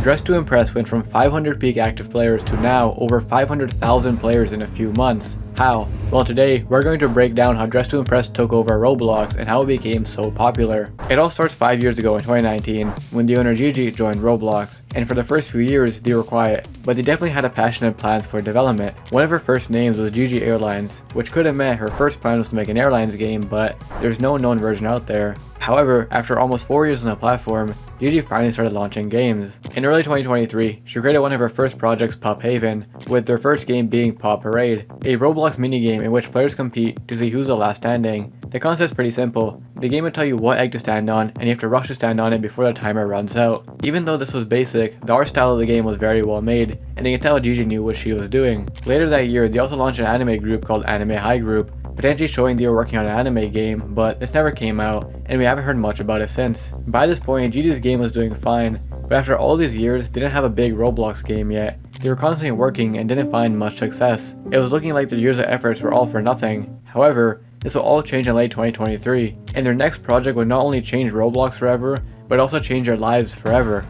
Dress To Impress went from 500 peak active players to now over 500,000 players in a few months. How? Well, today we're going to break down how Dress To Impress took over Roblox and how it became so popular. It all starts 5 years ago in 2019 when the owner Gigi joined Roblox, and for the first few years they were quiet, but they definitely had a passion and plans for development. One of her first names was Gigi Airlines, which could have meant her first plan was to make an airlines game, but there's no known version out there. However, after almost 4 years on the platform, Gigi finally started launching games. In early 2023, she created one of her first projects, Pop Haven, with their first game being Pop Parade, a Roblox minigame in which players compete to see who's the last standing. The concept's pretty simple. The game will tell you what egg to stand on, and you have to rush to stand on it before the timer runs out. Even though this was basic, the art style of the game was very well made, and you can tell Gigi knew what she was doing. Later that year, they also launched an anime group called Anime High Group, potentially showing they were working on an anime game, but this never came out, and we haven't heard much about it since. By this point, Gigi's game was doing fine, but after all these years, they didn't have a big Roblox game yet. They were constantly working and didn't find much success. It was looking like their years of efforts were all for nothing. However, this will all change in late 2023, and their next project would not only change Roblox forever, but also change their lives forever.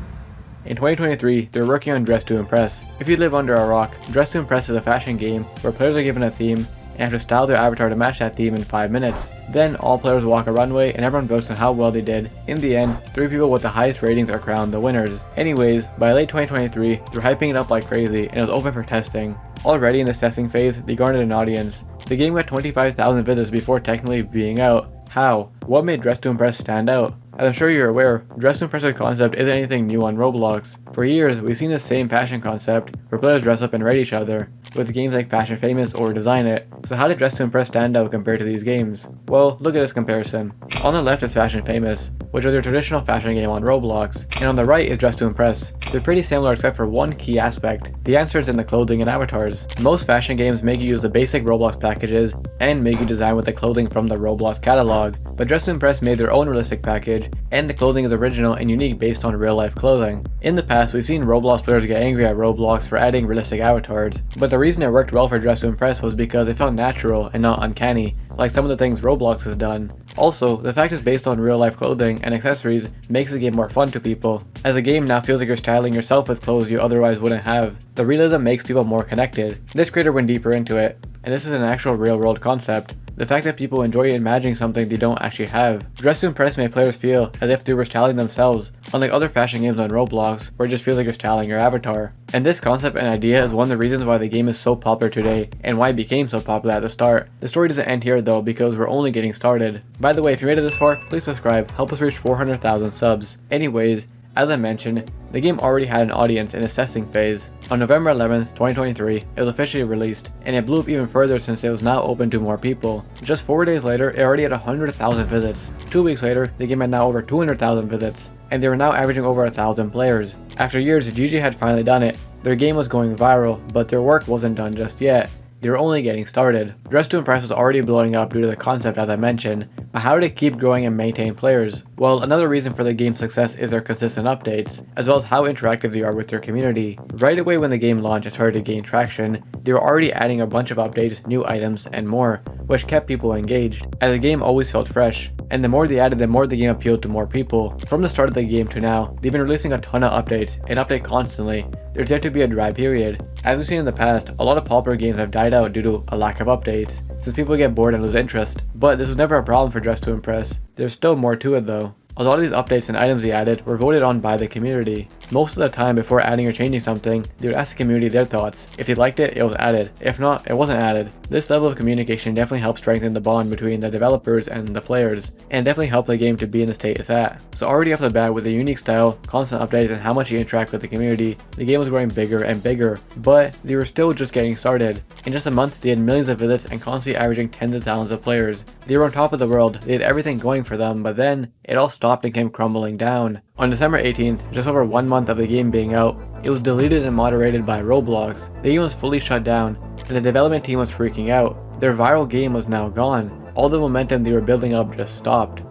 In 2023, they're working on Dress To Impress. If you live under a rock, Dress To Impress is a fashion game where players are given a theme and have to style their avatar to match that theme in 5 minutes. Then all players walk a runway and everyone votes on how well they did. In the end, 3 people with the highest ratings are crowned the winners. Anyways, by late 2023, they're hyping it up like crazy and it was open for testing. Already in this testing phase, they garnered an audience. The game got 25,000 visits before technically being out. How? What made Dress To Impress stand out? As I'm sure you're aware, Dress To Impress concept isn't anything new on Roblox. For years, we've seen the same fashion concept, where players dress up and rate each other, with games like Fashion Famous or Design It. So how did Dress To Impress stand out compared to these games? Well, look at this comparison. On the left is Fashion Famous, which was your traditional fashion game on Roblox, and on the right is Dress To Impress. They're pretty similar except for one key aspect. The answer is in the clothing and avatars. Most fashion games make you use the basic Roblox packages and make you design with the clothing from the Roblox catalog, but Dress To Impress made their own realistic package, and the clothing is original and unique based on real life clothing. In the past, we've seen Roblox players get angry at Roblox for adding realistic avatars, but the reason it worked well for Dress To Impress was because it felt natural and not uncanny, like some of the things Roblox has done. Also, the fact it's based on real life clothing and accessories makes the game more fun to people, as the game now feels like you're styling yourself with clothes you otherwise wouldn't have. The realism makes people more connected. This creator went deeper into it, and this is an actual real world concept. The fact that people enjoy imagining something they don't actually have. Dress To Impress made players feel as if they were styling themselves, unlike other fashion games on Roblox where it just feels like you're styling your avatar. And this concept and idea is one of the reasons why the game is so popular today and why it became so popular at the start. The story doesn't end here though, because we're only getting started. By the way, if you made it this far, please subscribe, help us reach 400,000 subs. Anyways, as I mentioned, the game already had an audience in its testing phase. On November 11th, 2023, it was officially released, and it blew up even further since it was now open to more people. Just 4 days later, it already had 100,000 visits. 2 weeks later, the game had now over 200,000 visits, and they were now averaging over 1,000 players. After years, Gigi had finally done it. Their game was going viral, but their work wasn't done just yet. They were only getting started. Dress To Impress was already blowing up due to the concept as I mentioned, but how did it keep growing and maintain players? Well, another reason for the game's success is their consistent updates, as well as how interactive they are with their community. Right away when the game launched and started to gain traction, they were already adding a bunch of updates, new items, and more, which kept people engaged, as the game always felt fresh. And the more they added, the more the game appealed to more people. From the start of the game to now, they've been releasing a ton of updates and update constantly. There's yet to be a dry period. As we've seen in the past, a lot of popular games have died out due to a lack of updates, since people get bored and lose interest. But this was never a problem for Dress To Impress. There's still more to it though. A lot of these updates and items they added were voted on by the community. Most of the time before adding or changing something, they would ask the community their thoughts. If they liked it, it was added. If not, it wasn't added. This level of communication definitely helps strengthen the bond between the developers and the players, and definitely helped the game to be in the state it's at. So already off the bat, with a unique style, constant updates, and how much you interact with the community, the game was growing bigger and bigger, but they were still just getting started. In just a month, they had millions of visits and constantly averaging tens of thousands of players. They were on top of the world, they had everything going for them, but then it all stopped and came crumbling down. On December 18th, just over 1 month of the game being out, it was deleted and moderated by Roblox. The game was fully shut down, and the development team was freaking out. Their viral game was now gone. All the momentum they were building up just stopped.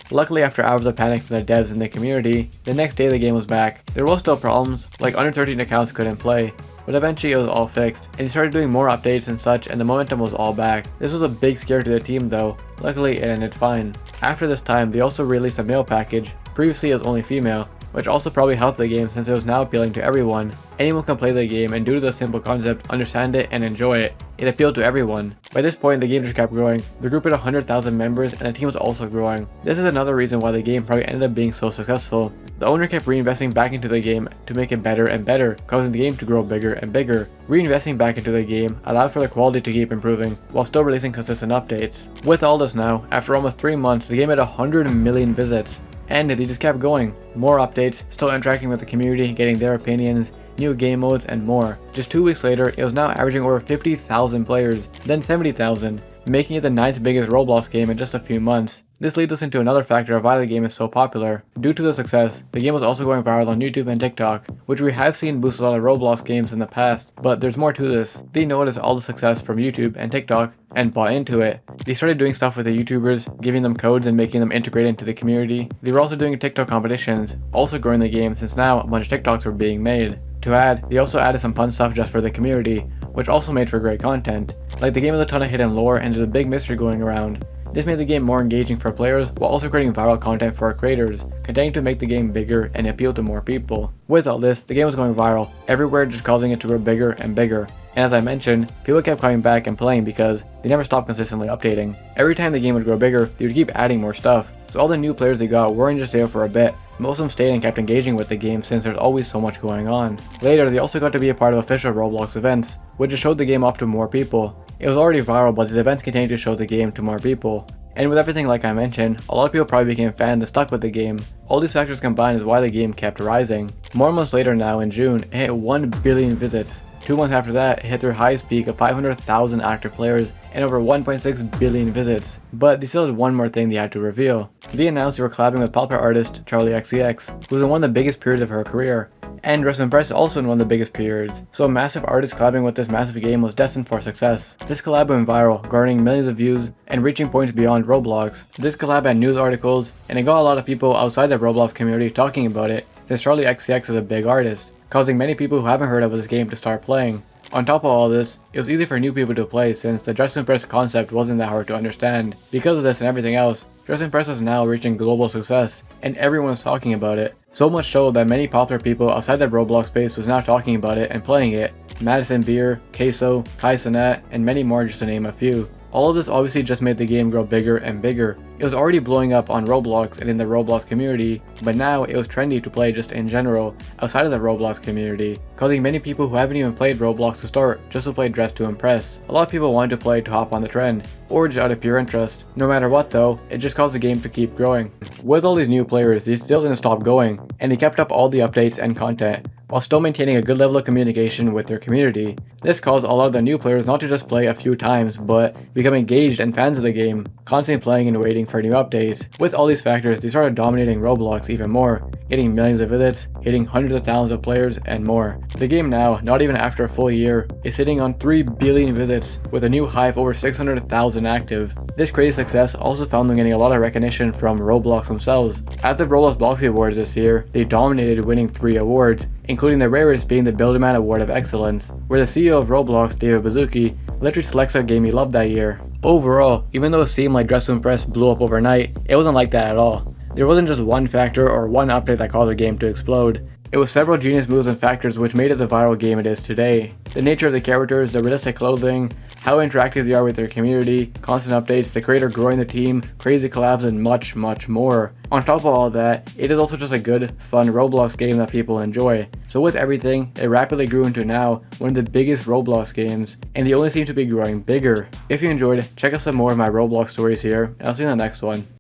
Luckily, after hours of panic from the devs and the community, the next day the game was back. There were still problems, like under 13 accounts couldn't play, but eventually it was all fixed, and they started doing more updates and such, and the momentum was all back. This was a big scare to the team though. Luckily it ended fine. After this time, they also released a male package. Previously it was only female, which also probably helped the game since it was now appealing to everyone. Anyone can play the game, and due to the simple concept, understand it and enjoy it. It appealed to everyone. By this point, the game just kept growing. The group had 100,000 members, and the team was also growing. This is another reason why the game probably ended up being so successful. The owner kept reinvesting back into the game to make it better and better, causing the game to grow bigger and bigger. Reinvesting back into the game allowed for the quality to keep improving, while still releasing consistent updates. With all this now, after almost 3 months, the game had 100 million visits. And they just kept going. More updates, still interacting with the community, getting their opinions, new game modes, and more. Just 2 weeks later, it was now averaging over 50,000 players, then 70,000, making it the 9th biggest Roblox game in just a few months. This leads us into another factor of why the game is so popular. Due to the success, the game was also going viral on YouTube and TikTok, which we have seen boost a lot of Roblox games in the past, but there's more to this. They noticed all the success from YouTube and TikTok and bought into it. They started doing stuff with the YouTubers, giving them codes and making them integrate into the community. They were also doing TikTok competitions, also growing the game since now a bunch of TikToks were being made. To add, they also added some fun stuff just for the community, which also made for great content. Like the game has a ton of hidden lore and there's a big mystery going around. This made the game more engaging for players while also creating viral content for our creators, continuing to make the game bigger and appeal to more people. With all this, the game was going viral, everywhere, just causing it to grow bigger and bigger. And as I mentioned, people kept coming back and playing because they never stopped consistently updating. Every time the game would grow bigger, they would keep adding more stuff. So all the new players they got weren't just there for a bit. Most of them stayed and kept engaging with the game since there's always so much going on. Later, they also got to be a part of official Roblox events, which just showed the game off to more people. It was already viral, but these events continued to show the game to more people. And with everything like I mentioned, a lot of people probably became fans and stuck with the game. All these factors combined is why the game kept rising. More months later now, in June, it hit 1 billion visits. 2 months after that, it hit their highest peak of 500,000 active players and over 1.6 billion visits. But they still had one more thing they had to reveal. They announced they were collabing with popular artist Charlie XCX, who's in one of the biggest periods of her career. And Dress To Impress also in one of the biggest periods. So a massive artist collabing with this massive game was destined for success. This collab went viral, garnering millions of views and reaching points beyond Roblox. This collab had news articles, and it got a lot of people outside the Roblox community talking about it, since Charlie XCX is a big artist, causing many people who haven't heard of this game to start playing. On top of all this, it was easy for new people to play since the Dress To Impress concept wasn't that hard to understand. Because of this and everything else, Dress To Impress was now reaching global success, and everyone was talking about it. So much so that many popular people outside the Roblox space was now talking about it and playing it. Madison Beer, Queso, Kai Cenat, and many more just to name a few. All of this obviously just made the game grow bigger and bigger. It was already blowing up on Roblox and in the Roblox community, but now it was trendy to play just in general, outside of the Roblox community, causing many people who haven't even played Roblox to start just to play Dress To Impress. A lot of people wanted to play to hop on the trend, or just out of pure interest. No matter what though, it just caused the game to keep growing. With all these new players, they still didn't stop going, and they kept up all the updates and content, while still maintaining a good level of communication with their community. This caused a lot of the new players not to just play a few times, but become engaged and fans of the game, constantly playing and waiting for new updates. With all these factors, they started dominating Roblox even more, getting millions of visits, hitting hundreds of thousands of players, and more. The game now, not even after a full year, is sitting on 3 billion visits, with a new high of over 600,000 active. This crazy success also found them getting a lot of recognition from Roblox themselves. At the Roblox Bloxy Awards this year, they dominated, winning 3 awards, including the rarest being the Builderman Award of Excellence, where the CEO of Roblox, David Baszucki, literally selects a game he loved that year. Overall, even though it seemed like Dress To Impress blew up overnight, it wasn't like that at all. There wasn't just one factor or one update that caused the game to explode. It was several genius moves and factors which made it the viral game it is today. The nature of the characters, the realistic clothing, how interactive they are with their community, constant updates, the creator growing the team, crazy collabs, and much more. On top of all that, it is also just a good, fun Roblox game that people enjoy. So with everything, it rapidly grew into now one of the biggest Roblox games, and they only seem to be growing bigger. If you enjoyed, check out some more of my Roblox stories here, and I'll see you in the next one.